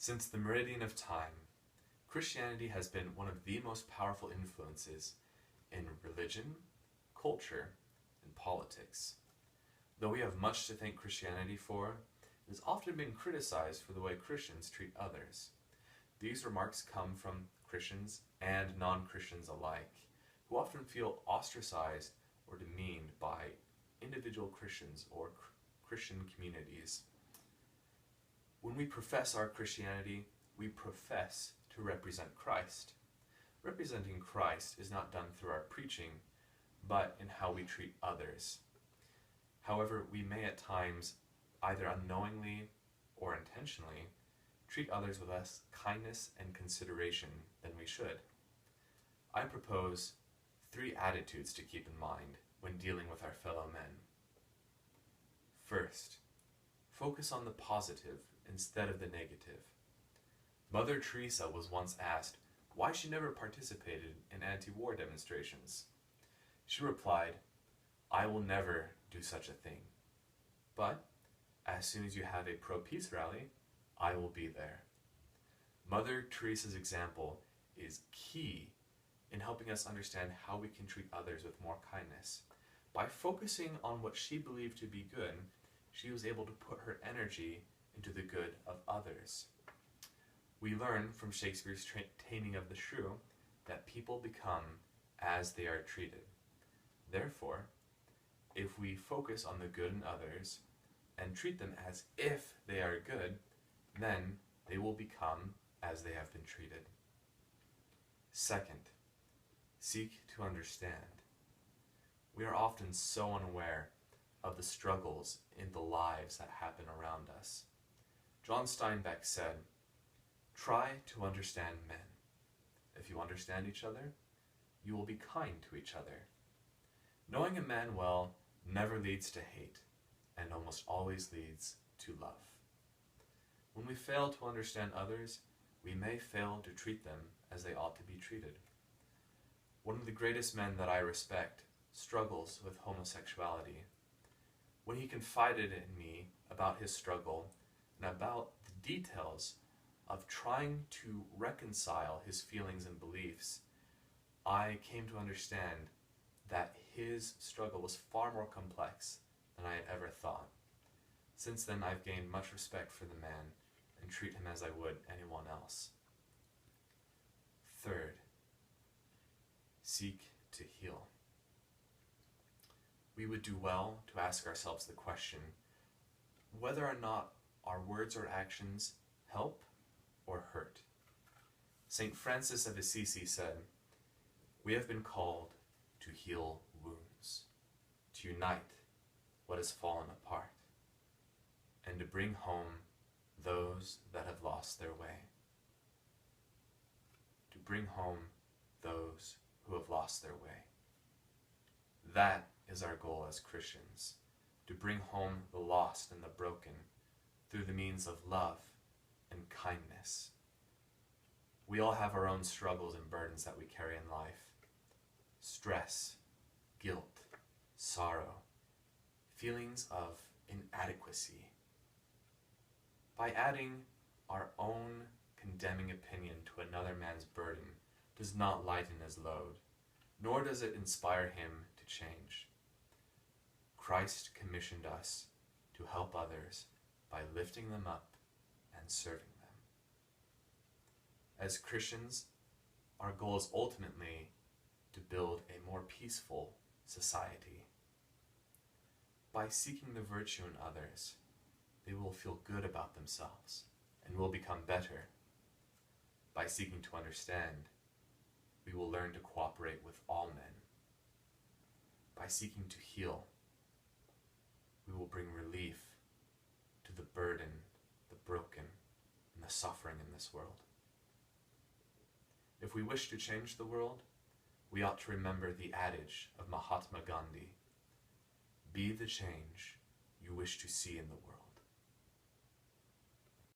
Since the meridian of time, Christianity has been one of the most powerful influences in religion, culture, and politics. Though we have much to thank Christianity for, it has often been criticized for the way Christians treat others. These remarks come from Christians and non-Christians alike, who often feel ostracized or demeaned by individual Christians or Christian communities. When we profess our Christianity, we profess to represent Christ. Representing Christ is not done through our preaching, but in how we treat others. However, we may at times, either unknowingly or intentionally, treat others with less kindness and consideration than we should. I propose 3 attitudes to keep in mind when dealing with our fellow men. First, focus on the positive instead of the negative. Mother Teresa was once asked why she never participated in anti-war demonstrations. She replied, "I will never do such a thing. But as soon as you have a pro-peace rally, I will be there." Mother Teresa's example is key in helping us understand how we can treat others with more kindness. By focusing on what she believed to be good, she was able to put her energy into the good of others. We learn from Shakespeare's Taming of the Shrew that people become as they are treated. Therefore, if we focus on the good in others and treat them as if they are good, then they will become as they have been treated. Second, seek to understand. We are often so unaware of the struggles in the lives that happen around us. John Steinbeck said, "Try to understand men. If you understand each other, you will be kind to each other." Knowing a man well never leads to hate, and almost always leads to love. When we fail to understand others, we may fail to treat them as they ought to be treated. One of the greatest men that I respect struggles with homosexuality. When he confided in me about his struggle and about the details of trying to reconcile his feelings and beliefs, I came to understand that his struggle was far more complex than I had ever thought. Since then, I've gained much respect for the man and treat him as I would anyone else. Third, seek to heal. We would do well to ask ourselves the question whether or not our words or actions help or hurt. St. Francis of Assisi said, "We have been called to heal wounds, to unite what has fallen apart, and to bring home those that have lost their way." To bring home those who have lost their way. That is our goal as Christians, to bring home the lost and the broken through the means of love and kindness. We all have our own struggles and burdens that we carry in life. Stress, guilt, sorrow, feelings of inadequacy. By adding our own condemning opinion to another man's burden does not lighten his load, nor does it inspire him to change. Christ commissioned us to help others by lifting them up and serving them. As Christians, our goal is ultimately to build a more peaceful society. By seeking the virtue in others, they will feel good about themselves and will become better. By seeking to understand, we will learn to cooperate with all men. By seeking to heal, we will bring relief to the burden, the broken, and the suffering in this world. If we wish to change the world, we ought to remember the adage of Mahatma Gandhi, "Be the change you wish to see in the world."